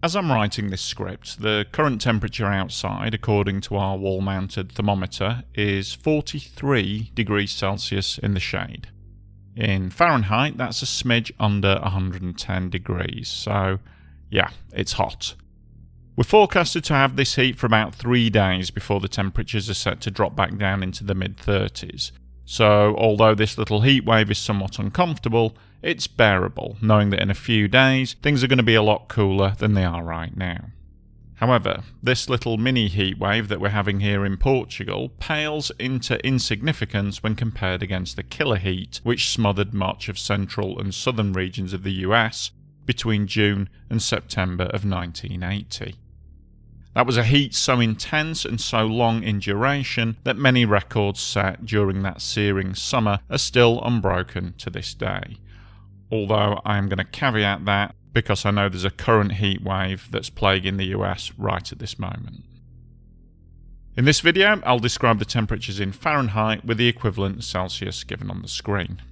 As I'm writing this script, the current temperature outside, according to our wall-mounted thermometer, is 43 degrees Celsius in the shade. In Fahrenheit, that's a smidge under 110 degrees, so yeah, it's hot. We're forecasted to have this heat for about 3 days before the temperatures are set to drop back down into the mid-30s. So, although this little heat wave is somewhat uncomfortable, it's bearable, knowing that in a few days, things are going to be a lot cooler than they are right now. However, this little mini heat wave that we're having here in Portugal pales into insignificance when compared against the killer heat which smothered much of central and southern regions of the US between June and September of 1980. That was a heat so intense and so long in duration that many records set during that searing summer are still unbroken to this day. Although I am going to caveat that because I know there's a current heat wave that's plaguing the US right at this moment. In this video, I'll describe the temperatures in Fahrenheit with the equivalent Celsius given on the screen.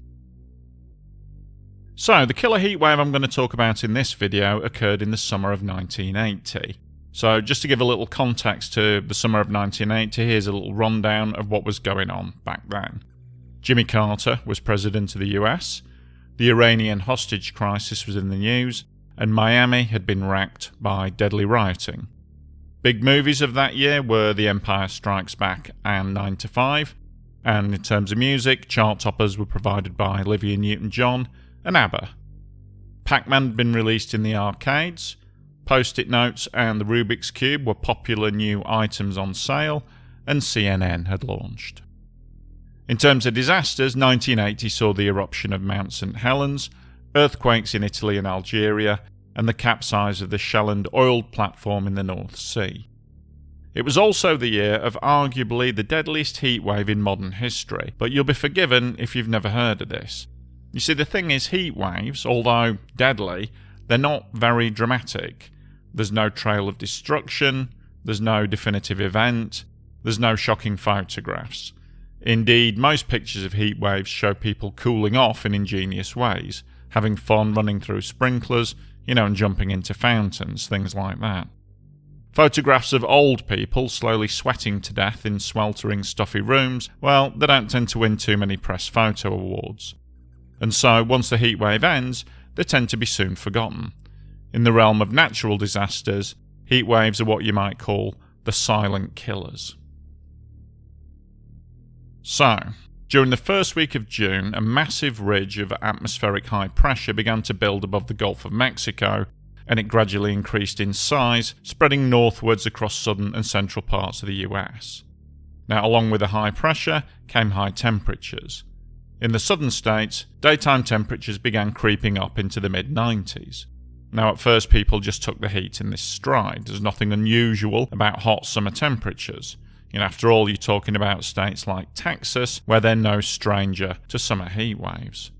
So, the killer heat wave I'm going to talk about in this video occurred in the summer of 1980. So just to give a little context to the summer of 1980, here's a little rundown of what was going on back then. Jimmy Carter was president of the US, the Iranian hostage crisis was in the news, and Miami had been racked by deadly rioting. Big movies of that year were The Empire Strikes Back and 9 to 5, and in terms of music, chart toppers were provided by Olivia Newton-John and ABBA. Pac-Man had been released in the arcades, Post-it notes and the Rubik's Cube were popular new items on sale, and CNN had launched. In terms of disasters, 1980 saw the eruption of Mount St. Helens, earthquakes in Italy and Algeria, and the capsize of the Shelland oil platform in the North Sea. It was also the year of arguably the deadliest heatwave in modern history, but you'll be forgiven if you've never heard of this. You see, the thing is, heat waves, although deadly, they're not very dramatic. There's no trail of destruction, there's no definitive event, there's no shocking photographs. Indeed, most pictures of heat waves show people cooling off in ingenious ways, having fun running through sprinklers, and jumping into fountains, things like that. Photographs of old people slowly sweating to death in sweltering, stuffy rooms, well, they don't tend to win too many press photo awards. And so, once the heat wave ends, they tend to be soon forgotten. In the realm of natural disasters, heat waves are what you might call the silent killers. So, during the first week of June, a massive ridge of atmospheric high pressure began to build above the Gulf of Mexico, and it gradually increased in size, spreading northwards across southern and central parts of the US. Now, along with the high pressure came high temperatures. In the southern states, daytime temperatures began creeping up into the mid-90s. Now, at first, people just took the heat in this stride. There's nothing unusual about hot summer temperatures. After all, you're talking about states like Texas, where they're no stranger to summer heat waves.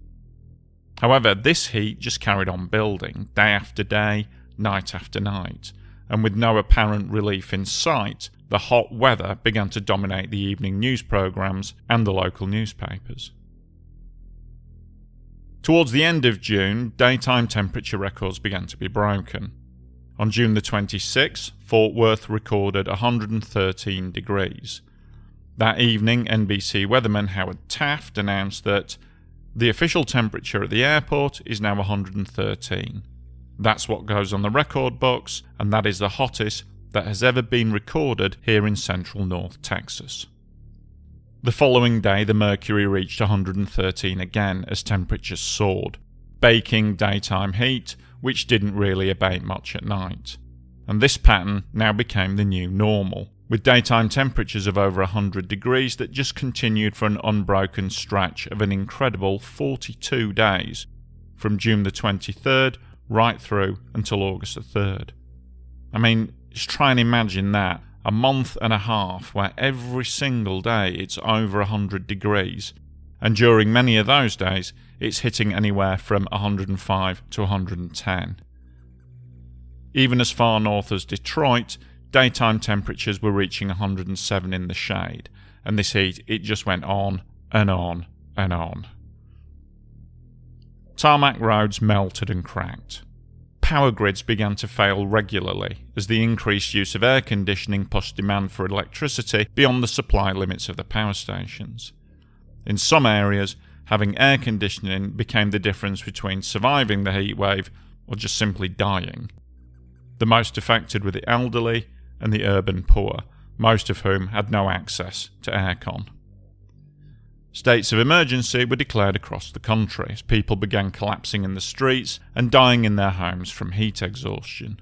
However, this heat just carried on building, day after day, night after night, and with no apparent relief in sight, the hot weather began to dominate the evening news programs and the local newspapers. Towards the end of June, daytime temperature records began to be broken. On June the 26th, Fort Worth recorded 113 degrees. That evening, NBC weatherman Howard Taft announced that the official temperature at the airport is now 113. That's what goes on the record books, and that is the hottest that has ever been recorded here in central North Texas. The following day, the mercury reached 113 again as temperatures soared, baking daytime heat, which didn't really abate much at night. And this pattern now became the new normal, with daytime temperatures of over 100 degrees that just continued for an unbroken stretch of an incredible 42 days, from June the 23rd right through until August the 3rd. I mean, just try and imagine that, a month and a half where every single day it's over 100 degrees, and during many of those days it's hitting anywhere from 105 to 110. Even as far north as Detroit, daytime temperatures were reaching 107 in the shade, and this heat, it just went on and on and on. Tarmac roads melted and cracked. power grids began to fail regularly as the increased use of air conditioning pushed demand for electricity beyond the supply limits of the power stations. In some areas, having air conditioning became the difference between surviving the heatwave or just simply dying. The most affected were the elderly and the urban poor, most of whom had no access to aircon. States of emergency were declared across the country as people began collapsing in the streets and dying in their homes from heat exhaustion.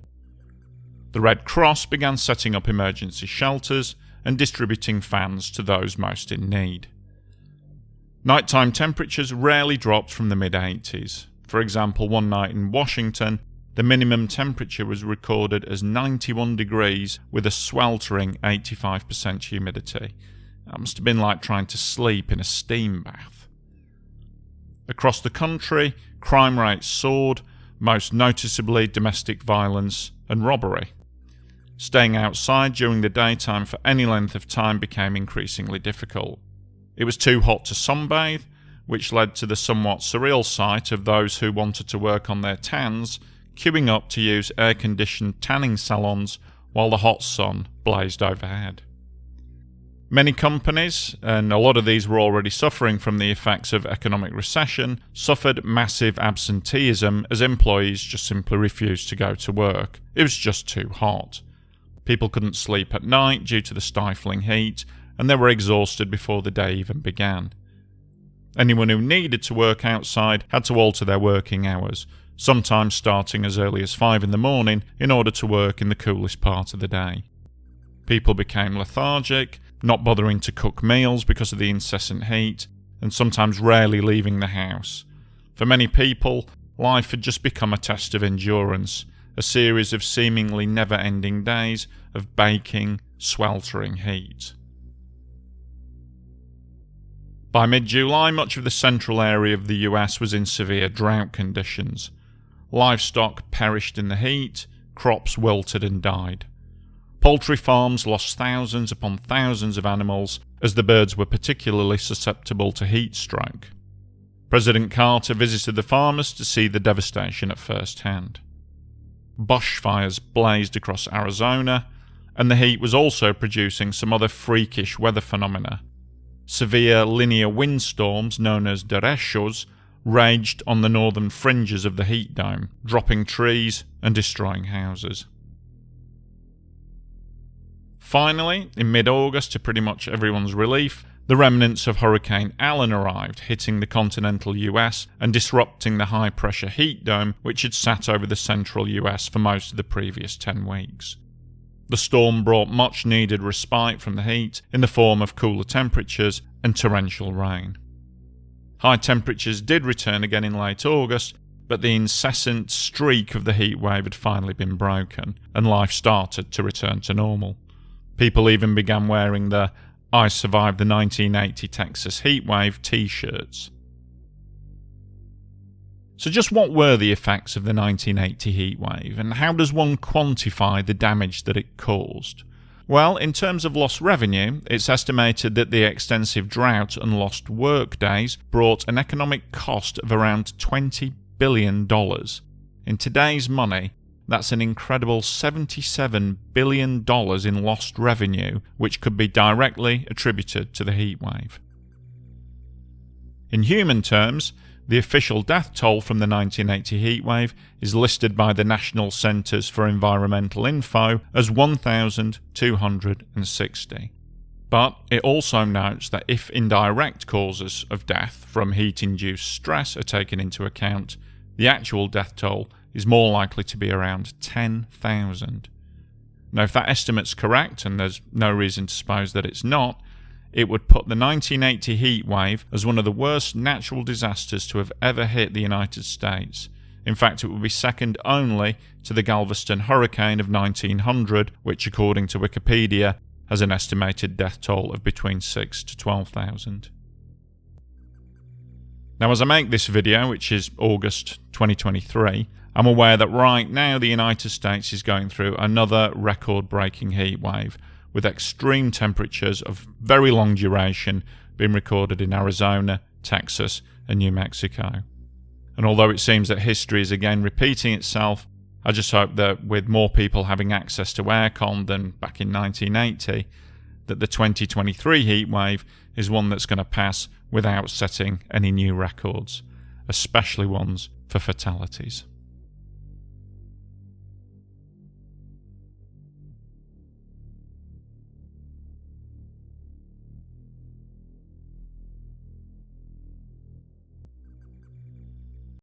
The Red Cross began setting up emergency shelters and distributing fans to those most in need. Nighttime temperatures rarely dropped from the mid-80s. For example, one night in Washington, the minimum temperature was recorded as 91 degrees with a sweltering 85% humidity. That must have been like trying to sleep in a steam bath. Across the country, crime rates soared, most noticeably domestic violence and robbery. Staying outside during the daytime for any length of time became increasingly difficult. It was too hot to sunbathe, which led to the somewhat surreal sight of those who wanted to work on their tans queuing up to use air-conditioned tanning salons while the hot sun blazed overhead. Many companies, and a lot of these were already suffering from the effects of economic recession, suffered massive absenteeism as employees just simply refused to go to work. It was just too hot. People couldn't sleep at night due to the stifling heat, and they were exhausted before the day even began. Anyone who needed to work outside had to alter their working hours, sometimes starting as early as 5 in the morning in order to work in the coolest part of the day. People became lethargic, not bothering to cook meals because of the incessant heat, and sometimes rarely leaving the house. For many people, life had just become a test of endurance, a series of seemingly never-ending days of baking, sweltering heat. By mid-July, much of the central area of the US was in severe drought conditions. Livestock perished in the heat, crops wilted and died. Poultry farms lost thousands upon thousands of animals as the birds were particularly susceptible to heat stroke. President Carter visited the farmers to see the devastation at first hand. Bushfires blazed across Arizona, and the heat was also producing some other freakish weather phenomena. Severe linear windstorms, known as derechos, raged on the northern fringes of the heat dome, dropping trees and destroying houses. Finally, in mid-August, to pretty much everyone's relief, the remnants of Hurricane Allen arrived, hitting the continental US and disrupting the high-pressure heat dome which had sat over the central US for most of the previous 10 weeks. The storm brought much-needed respite from the heat in the form of cooler temperatures and torrential rain. High temperatures did return again in late August, but the incessant streak of the heat wave had finally been broken, and life started to return to normal. People even began wearing the "I survived the 1980 Texas heatwave" t-shirts. So just what were the effects of the 1980 heatwave, and how does one quantify the damage that it caused? Well, in terms of lost revenue, it's estimated that the extensive drought and lost work days brought an economic cost of around $20 billion. In today's money, that's an incredible $77 billion in lost revenue, which could be directly attributed to the heatwave. In human terms, the official death toll from the 1980 heatwave is listed by the National Centers for Environmental Info as 1,260. But it also notes that if indirect causes of death from heat-induced stress are taken into account, the actual death toll is more likely to be around 10,000. Now, if that estimate's correct, and there's no reason to suppose that it's not, it would put the 1980 heatwave as one of the worst natural disasters to have ever hit the United States. In fact, it would be second only to the Galveston hurricane of 1900, which, according to Wikipedia, has an estimated death toll of between 6,000 to 12,000. Now, as I make this video, which is August 2023, I'm aware that right now the United States is going through another record-breaking heatwave, with extreme temperatures of very long duration being recorded in Arizona, Texas, and New Mexico. And although it seems that history is again repeating itself, I just hope that with more people having access to aircon than back in 1980, that the 2023 heatwave is one that's going to pass without setting any new records, especially ones for fatalities.